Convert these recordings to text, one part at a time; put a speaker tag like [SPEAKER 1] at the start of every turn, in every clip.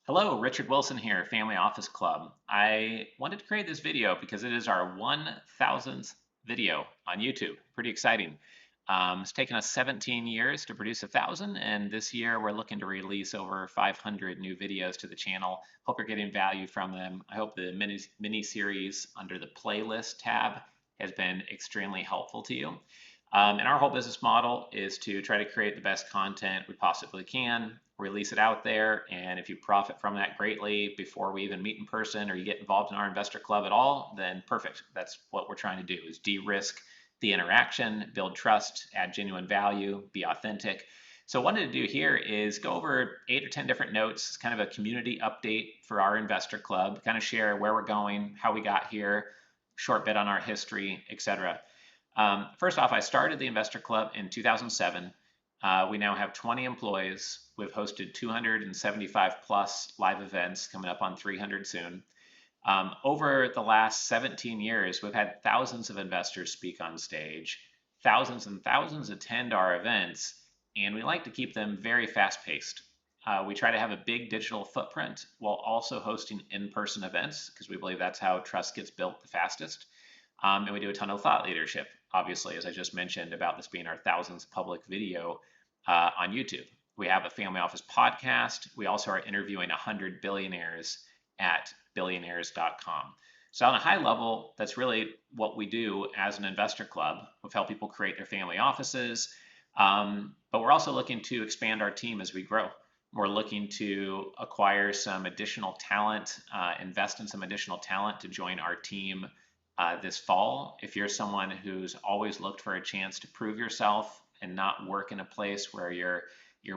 [SPEAKER 1] Hello, Richard Wilson here, Family Office Club. I wanted to create this video because it is our 1000th video on YouTube. Pretty exciting. It's taken us 17 years to produce 1,000, and this year we're looking to release over 500 new videos to the channel. Hope you're getting value from them. I hope the mini series under the playlist tab has been extremely helpful to you. And our whole business model is to try to create the best content we possibly can, release it out there, and if you profit from that greatly before we even meet in person or you get involved in our investor club at all, then perfect. That's what we're trying to do, is de-risk the interaction, build trust, add genuine value, be authentic. So what I wanted to do here is go over 8 or 10 different notes. It's kind of a community update for our investor club, kind of share where we're going, how we got here, short bit on our history, etc. First off, I started the Investor Club in 2007. We now have 20 employees. We've hosted 275 plus live events, coming up on 300 soon. Over the last 17 years, we've had thousands of investors speak on stage, thousands and thousands attend our events, and we like to keep them very fast paced. We try to have a big digital footprint while also hosting in-person events because we believe that's how trust gets built the fastest. And we do a ton of thought leadership, obviously, as I just mentioned, about this being our 1000th public video on YouTube. We have a family office podcast. We also are interviewing 100 billionaires at billionaires.com. So, on a high level, that's really what we do as an investor club. We've helped people create their family offices, but we're also looking to expand our team as we grow. We're looking to acquire some additional talent, invest in some additional talent to join our team this fall. If you're someone who's always looked for a chance to prove yourself and not work in a place where you're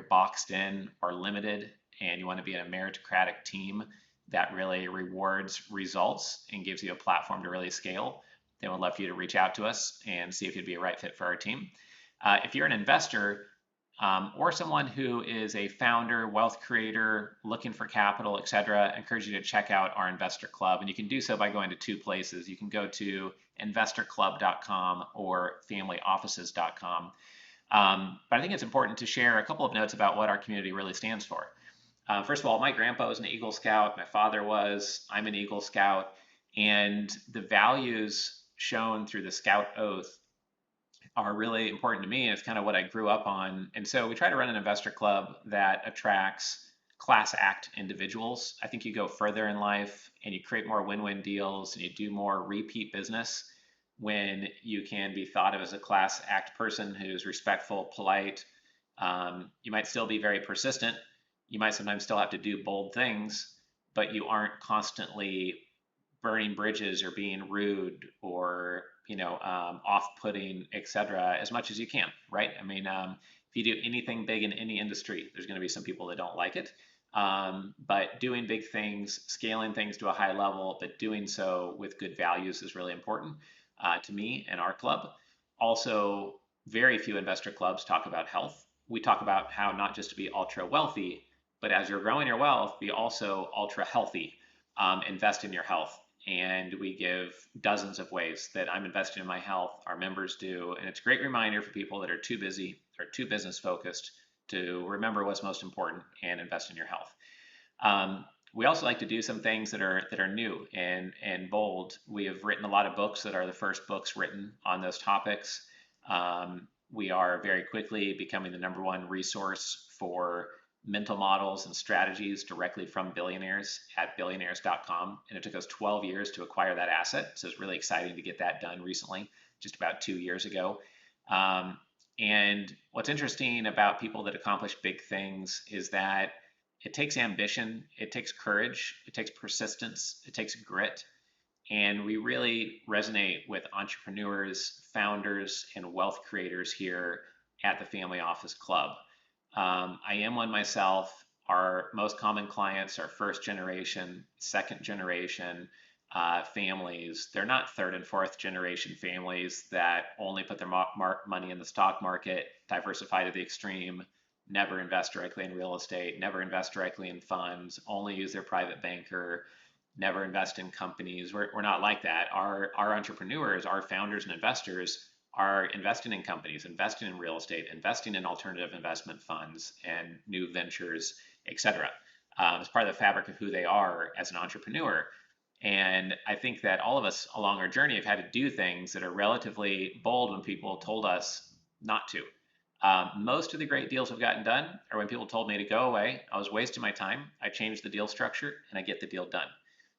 [SPEAKER 1] boxed in or limited, and you want to be in a meritocratic team that really rewards results and gives you a platform to really scale, then we'd love for you to reach out to us and see if you'd be a right fit for our team. If you're an investor, or someone who is a founder, wealth creator, looking for capital, etc., I encourage you to check out our investor club. And you can do so by going to 2 places. You can go to investorclub.com or familyoffices.com. But I think it's important to share a couple of notes about what our community really stands for. First of all, my grandpa was an Eagle Scout. My father was. I'm an Eagle Scout. And the values shown through the Scout Oath are really important to me, and it's kind of what I grew up on. And so we try to run an investor club that attracts class act individuals. I think you go further in life and you create more win-win deals and you do more repeat business when you can be thought of as a class act person who's respectful, polite. You might still be very persistent. You might sometimes still have to do bold things, but you aren't constantly burning bridges or being rude or off-putting, etc., as much as you can, right? I mean, if you do anything big in any industry, there's going to be some people that don't like it. But doing big things, scaling things to a high level, but doing so with good values is really important to me and our club. Also, very few investor clubs talk about health. We talk about how not just to be ultra wealthy, but as you're growing your wealth, be also ultra healthy. Invest in your health. And we give dozens of ways that I'm investing in my health, our members do. And it's a great reminder for people that are too busy or too business focused to remember what's most important and invest in your health. We also like to do some things that are new and bold. We have written a lot of books that are the first books written on those topics. We are very quickly becoming the #1 resource for mental models and strategies directly from billionaires at billionaires.com. And it took us 12 years to acquire that asset. So it's really exciting to get that done recently, just about 2 years ago. And what's interesting about people that accomplish big things is that it takes ambition, it takes courage, it takes persistence, it takes grit. And we really resonate with entrepreneurs, founders, and wealth creators here at the Family Office Club. I am one myself. Our most common clients are first generation, second generation families. They're not third and fourth generation families that only put their money in the stock market, diversify to the extreme, never invest directly in real estate, never invest directly in funds, only use their private banker, never invest in companies. We're not like that. Our entrepreneurs, our founders and investors are investing in companies, investing in real estate, investing in alternative investment funds and new ventures, etc. It's part of the fabric of who they are as an entrepreneur. And I think that all of us along our journey have had to do things that are relatively bold when people told us not to. Most of the great deals I've gotten done are when people told me to go away. I was wasting my time. I changed the deal structure and I get the deal done.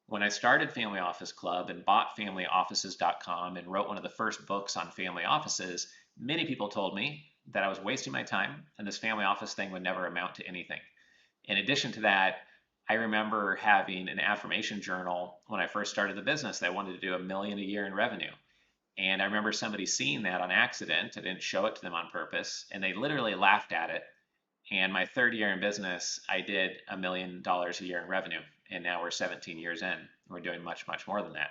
[SPEAKER 1] When I started Family Office Club and bought familyoffices.com and wrote one of the first books on family offices, many people told me that I was wasting my time and this family office thing would never amount to anything. In addition to that, I remember having an affirmation journal when I first started the business that I wanted to do $1 million a year in revenue. And I remember somebody seeing that on accident. I didn't show it to them on purpose, and they literally laughed at it. And my third year in business, I did $1 million a year in revenue. And now we're 17 years in. We're doing much, much more than that.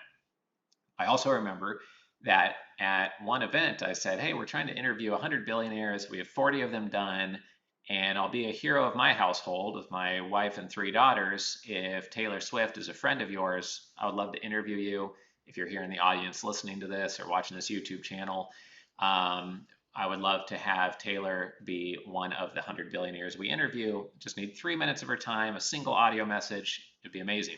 [SPEAKER 1] I also remember that at one event, I said, hey, we're trying to interview 100 billionaires. We have 40 of them done. And I'll be a hero of my household with my wife and 3 daughters. If Taylor Swift is a friend of yours, I would love to interview you. If you're here in the audience listening to this or watching this YouTube channel, I would love to have Taylor be one of the 100 billionaires we interview. Just need 3 minutes of her time, a single audio message. It'd be amazing.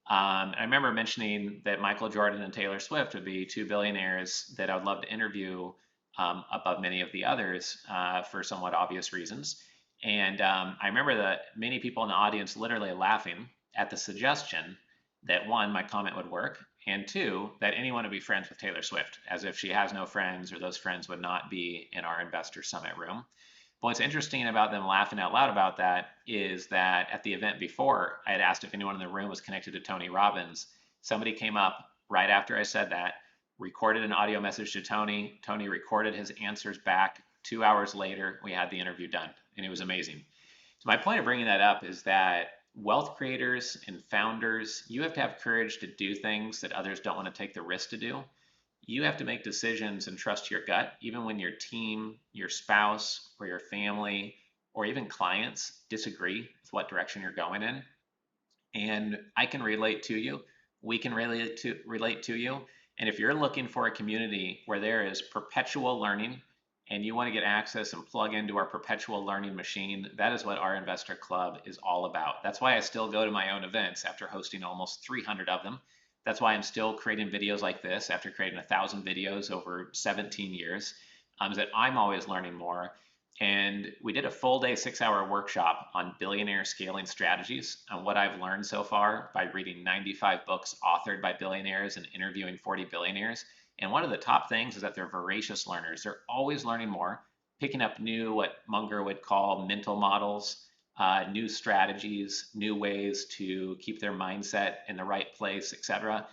[SPEAKER 1] I remember mentioning that Michael Jordan and Taylor Swift would be 2 billionaires that I would love to interview above many of the others for somewhat obvious reasons. And I remember that many people in the audience literally laughing at the suggestion that one, my comment would work, and two, that anyone would be friends with Taylor Swift, as if she has no friends or those friends would not be in our Investor Summit room. But what's interesting about them laughing out loud about that is that at the event before, I had asked if anyone in the room was connected to Tony Robbins. Somebody came up right after I said that, recorded an audio message to Tony. Tony recorded his answers back. 2 hours later, we had the interview done, and it was amazing. So my point of bringing that up is that wealth creators and founders, you have to have courage to do things that others don't want to take the risk to do. You have to make decisions and trust your gut, even when your team, your spouse, or your family, or even clients disagree with what direction you're going in. And I can relate to you. We can relate to you. And if you're looking for a community where there is perpetual learning and you want to get access and plug into our perpetual learning machine, that is what our Investor Club is all about. That's why I still go to my own events after hosting almost 300 of them. That's why I'm still creating videos like this after creating 1,000 videos over 17 years, is that I'm always learning more. And we did a full day 6-hour workshop on billionaire scaling strategies on what I've learned so far by reading 95 books authored by billionaires and interviewing 40 billionaires. And one of the top things is that they're voracious learners. They're always learning more, picking up new, what Munger would call mental models, new strategies, new ways to keep their mindset in the right place, etc.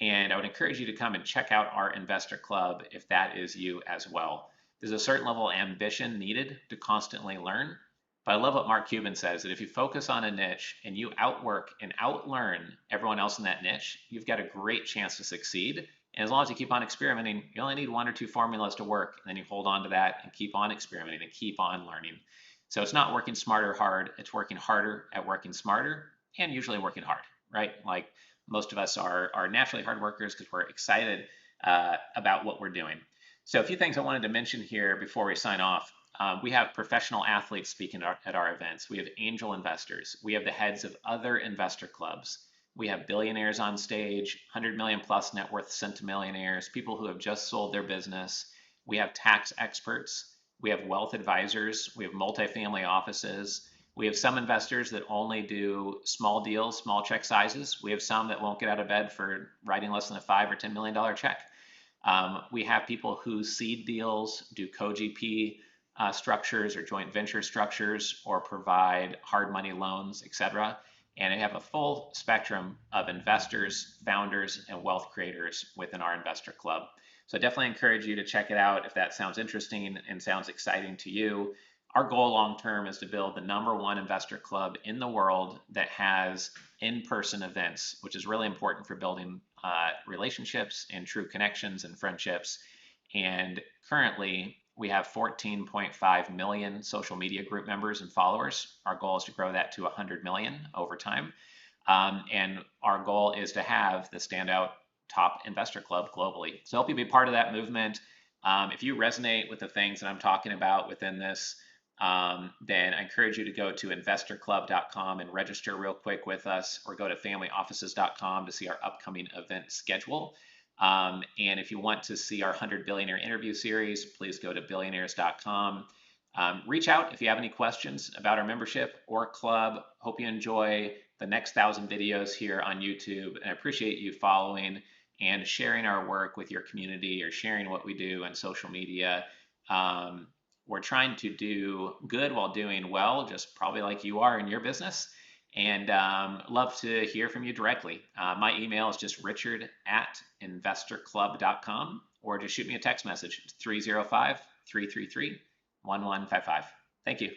[SPEAKER 1] And I would encourage you to come and check out our Investor Club if that is you as well. There's a certain level of ambition needed to constantly learn. But I love what Mark Cuban says, that if you focus on a niche and you outwork and outlearn everyone else in that niche, you've got a great chance to succeed. And as long as you keep on experimenting, you only need 1 or 2 formulas to work, and then you hold on to that and keep on experimenting and keep on learning. So it's not working smarter hard, it's working harder at working smarter and usually working hard, right? Like most of us are naturally hard workers because we're excited about what we're doing. So a few things I wanted to mention here before we sign off. We have professional athletes speaking at our events. We have angel investors. We have the heads of other investor clubs. We have billionaires on stage, 100 million plus net worth centimillionaires, people who have just sold their business. We have tax experts. We have wealth advisors. We have multifamily offices. We have some investors that only do small deals, small check sizes. We have some that won't get out of bed for writing less than a $5 or $10 million check. We have people who seed deals, do co-GP structures or joint venture structures, or provide hard money loans, etc. And I have a full spectrum of investors, founders, and wealth creators within our Investor Club. So I definitely encourage you to check it out if that sounds interesting and sounds exciting to you. Our goal long term is to build the #1 investor club in the world that has in-person events, which is really important for building relationships and true connections and friendships. And currently, we have 14.5 million social media group members and followers. Our goal is to grow that to 100 million over time. And our goal is to have the standout top investor club globally. So I hope you be part of that movement. If you resonate with the things that I'm talking about within this, then I encourage you to go to investorclub.com and register real quick with us, or go to familyoffices.com to see our upcoming event schedule. And if you want to see our 100 Billionaire interview series, please go to billionaires.com. Reach out if you have any questions about our membership or club. Hope you enjoy the next 1,000 videos here on YouTube, and I appreciate you following and sharing our work with your community, or sharing what we do on social media. We're trying to do good while doing well, just probably like you are in your business. And love to hear from you directly. My email is just richard@investorclub.com, or just shoot me a text message, 305-333-1155. Thank you.